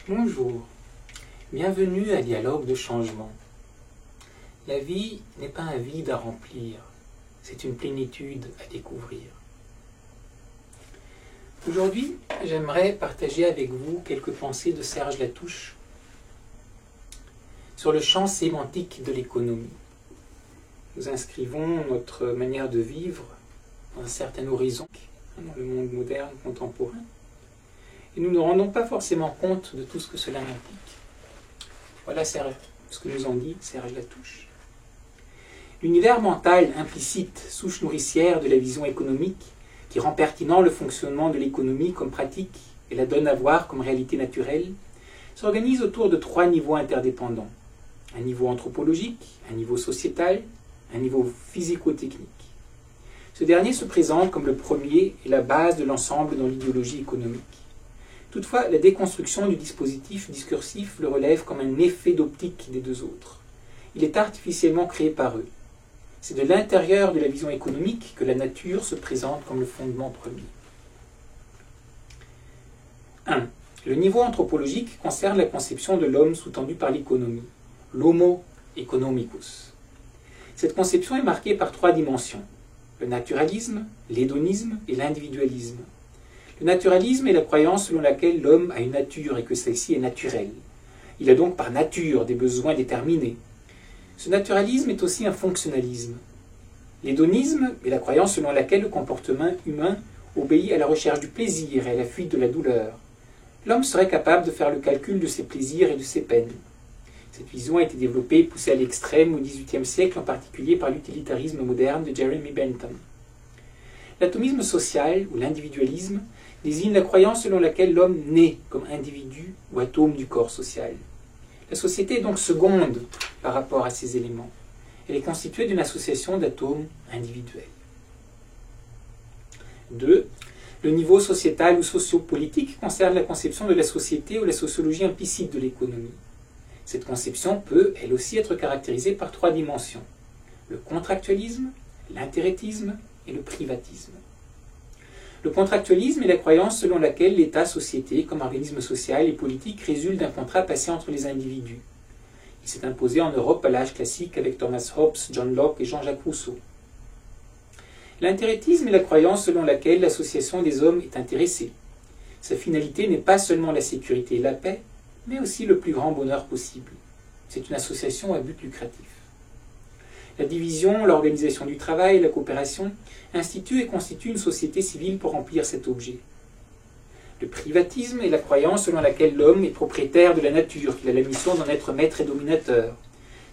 Bonjour, bienvenue à Dialogue de changement. La vie n'est pas un vide à remplir, c'est une plénitude à découvrir. Aujourd'hui, j'aimerais partager avec vous quelques pensées de Serge Latouche sur le champ sémantique de l'économie. Nous inscrivons notre manière de vivre dans un certain horizon, dans le monde moderne, contemporain, et nous ne rendons pas forcément compte de tout ce que cela implique. Voilà ce que nous en dit Serge Latouche. L'univers mental implicite, souche nourricière de la vision économique, qui rend pertinent le fonctionnement de l'économie comme pratique et la donne à voir comme réalité naturelle, s'organise autour de 3 niveaux interdépendants. Un niveau anthropologique, un niveau sociétal, un niveau physico-technique. Ce dernier se présente comme le premier et la base de l'ensemble dans l'idéologie économique. Toutefois, la déconstruction du dispositif discursif le relève comme un effet d'optique des deux autres. Il est artificiellement créé par eux. C'est de l'intérieur de la vision économique que la nature se présente comme le fondement premier. 1. Le niveau anthropologique concerne la conception de l'homme sous-tendue par l'économie, l'homo economicus. Cette conception est marquée par 3 dimensions, le naturalisme, l'hédonisme et l'individualisme. Le naturalisme est la croyance selon laquelle l'homme a une nature et que celle-ci est naturelle. Il a donc par nature des besoins déterminés. Ce naturalisme est aussi un fonctionnalisme. L'hédonisme est la croyance selon laquelle le comportement humain obéit à la recherche du plaisir et à la fuite de la douleur. L'homme serait capable de faire le calcul de ses plaisirs et de ses peines. Cette vision a été développée et poussée à l'extrême au XVIIIe siècle, en particulier par l'utilitarisme moderne de Jeremy Bentham. L'atomisme social, ou l'individualisme, désigne la croyance selon laquelle l'homme naît comme individu ou atome du corps social. La société est donc seconde par rapport à ces éléments. Elle est constituée d'une association d'atomes individuels. 2. Le niveau sociétal ou sociopolitique concerne la conception de la société ou la sociologie implicite de l'économie. Cette conception peut, elle aussi, être caractérisée par 3 dimensions, le contractualisme, l'intérétisme et le privatisme. Le contractualisme est la croyance selon laquelle l'État-société, comme organisme social et politique, résulte d'un contrat passé entre les individus. Il s'est imposé en Europe à l'âge classique avec Thomas Hobbes, John Locke et Jean-Jacques Rousseau. L'intérétisme est la croyance selon laquelle l'association des hommes est intéressée. Sa finalité n'est pas seulement la sécurité et la paix, mais aussi le plus grand bonheur possible. C'est une association à but lucratif. La division, l'organisation du travail et la coopération instituent et constituent une société civile pour remplir cet objet. Le privatisme est la croyance selon laquelle l'homme est propriétaire de la nature, qu'il a la mission d'en être maître et dominateur.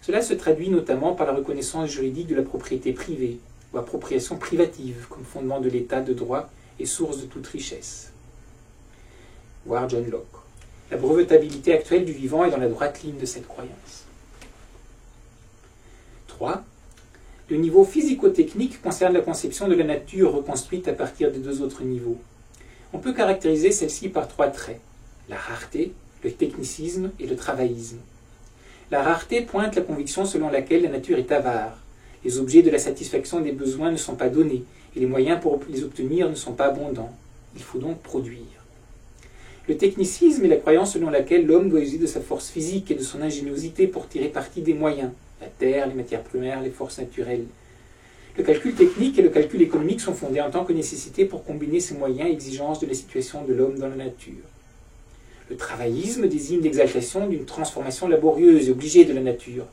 Cela se traduit notamment par la reconnaissance juridique de la propriété privée, ou appropriation privative, comme fondement de l'état de droit et source de toute richesse. Voir John Locke. La brevetabilité actuelle du vivant est dans la droite ligne de cette croyance. 3. Le niveau physico-technique concerne la conception de la nature reconstruite à partir des 2 autres niveaux. On peut caractériser celle-ci par 3 traits, la rareté, le technicisme et le travaillisme. La rareté pointe la conviction selon laquelle la nature est avare. Les objets de la satisfaction des besoins ne sont pas donnés et les moyens pour les obtenir ne sont pas abondants. Il faut donc produire. Le technicisme est la croyance selon laquelle l'homme doit user de sa force physique et de son ingéniosité pour tirer parti des moyens, la terre, les matières premières, les forces naturelles. Le calcul technique et le calcul économique sont fondés en tant que nécessité pour combiner ces moyens et exigences de la situation de l'homme dans la nature. Le travaillisme désigne l'exaltation d'une transformation laborieuse et obligée de la nature,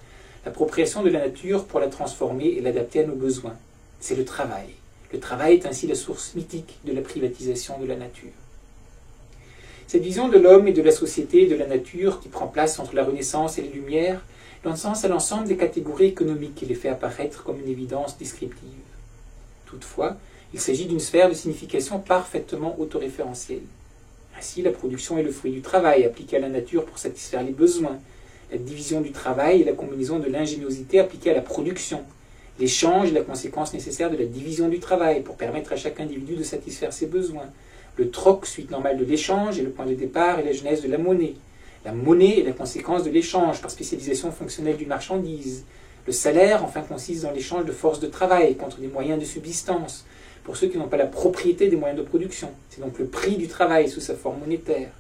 l'appropriation de la nature pour la transformer et l'adapter à nos besoins. C'est le travail. Le travail est ainsi la source mythique de la privatisation de la nature. Cette vision de l'homme et de la société et de la nature qui prend place entre la Renaissance et les Lumières donne sens à l'ensemble des catégories économiques et les fait apparaître comme une évidence descriptive. Toutefois, il s'agit d'une sphère de signification parfaitement autoréférentielle. Ainsi, la production est le fruit du travail appliqué à la nature pour satisfaire les besoins. La division du travail est la combinaison de l'ingéniosité appliquée à la production. L'échange est la conséquence nécessaire de la division du travail pour permettre à chaque individu de satisfaire ses besoins. Le troc, suite normale de l'échange, est le point de départ et la genèse de la monnaie. La monnaie est la conséquence de l'échange par spécialisation fonctionnelle d'une marchandise. Le salaire, enfin, consiste dans l'échange de forces de travail contre des moyens de subsistance, pour ceux qui n'ont pas la propriété des moyens de production. C'est donc le prix du travail sous sa forme monétaire.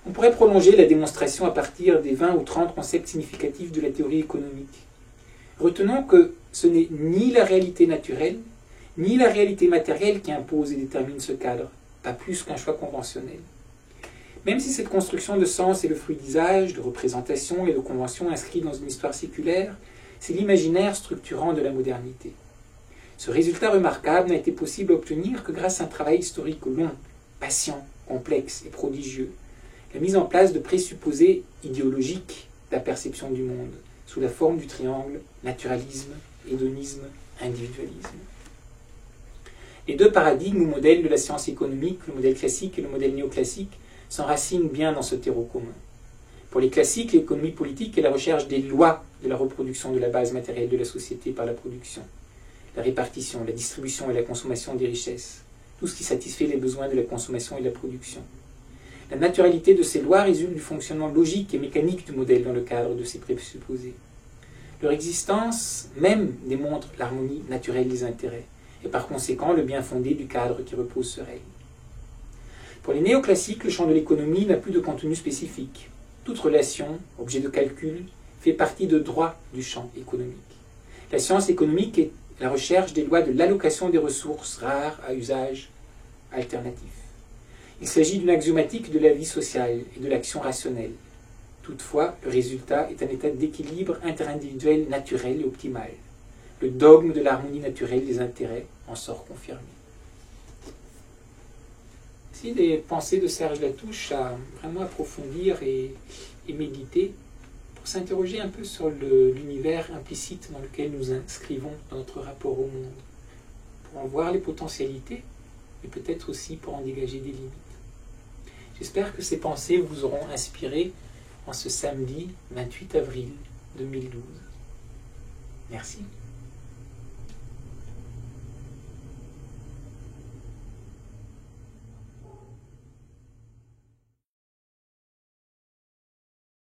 On pourrait prolonger la démonstration à partir des 20 ou 30 concepts significatifs de la théorie économique. Retenons que ce n'est ni la réalité naturelle, ni la réalité matérielle qui impose et détermine ce cadre, pas plus qu'un choix conventionnel. Même si cette construction de sens est le fruit d'usage, de représentation et de conventions inscrites dans une histoire séculaire, c'est l'imaginaire structurant de la modernité. Ce résultat remarquable n'a été possible à obtenir que grâce à un travail historique long, patient, complexe et prodigieux, la mise en place de présupposés idéologiques de la perception du monde, sous la forme du triangle naturalisme, hédonisme, individualisme. Les deux paradigmes ou modèles de la science économique, le modèle classique et le modèle néoclassique, s'enracinent bien dans ce terreau commun. Pour les classiques, l'économie politique est la recherche des lois de la reproduction de la base matérielle de la société par la production, la répartition, la distribution et la consommation des richesses, tout ce qui satisfait les besoins de la consommation et de la production. La naturalité de ces lois résulte du fonctionnement logique et mécanique du modèle dans le cadre de ces présupposés. Leur existence même démontre l'harmonie naturelle des intérêts, et par conséquent le bien fondé du cadre qui repose sur elle. Pour les néoclassiques, le champ de l'économie n'a plus de contenu spécifique. Toute relation, objet de calcul, fait partie de droit du champ économique. La science économique est la recherche des lois de l'allocation des ressources rares à usage alternatif. Il s'agit d'une axiomatique de la vie sociale et de l'action rationnelle. Toutefois, le résultat est un état d'équilibre interindividuel naturel et optimal. Le dogme de l'harmonie naturelle des intérêts en sort confirmé. Ici, des pensées de Serge Latouche à vraiment approfondir et méditer pour s'interroger un peu sur l'univers implicite dans lequel nous inscrivons dans notre rapport au monde, pour en voir les potentialités, mais peut-être aussi pour en dégager des limites. J'espère que ces pensées vous auront inspiré en ce samedi 28 avril 2012. Merci.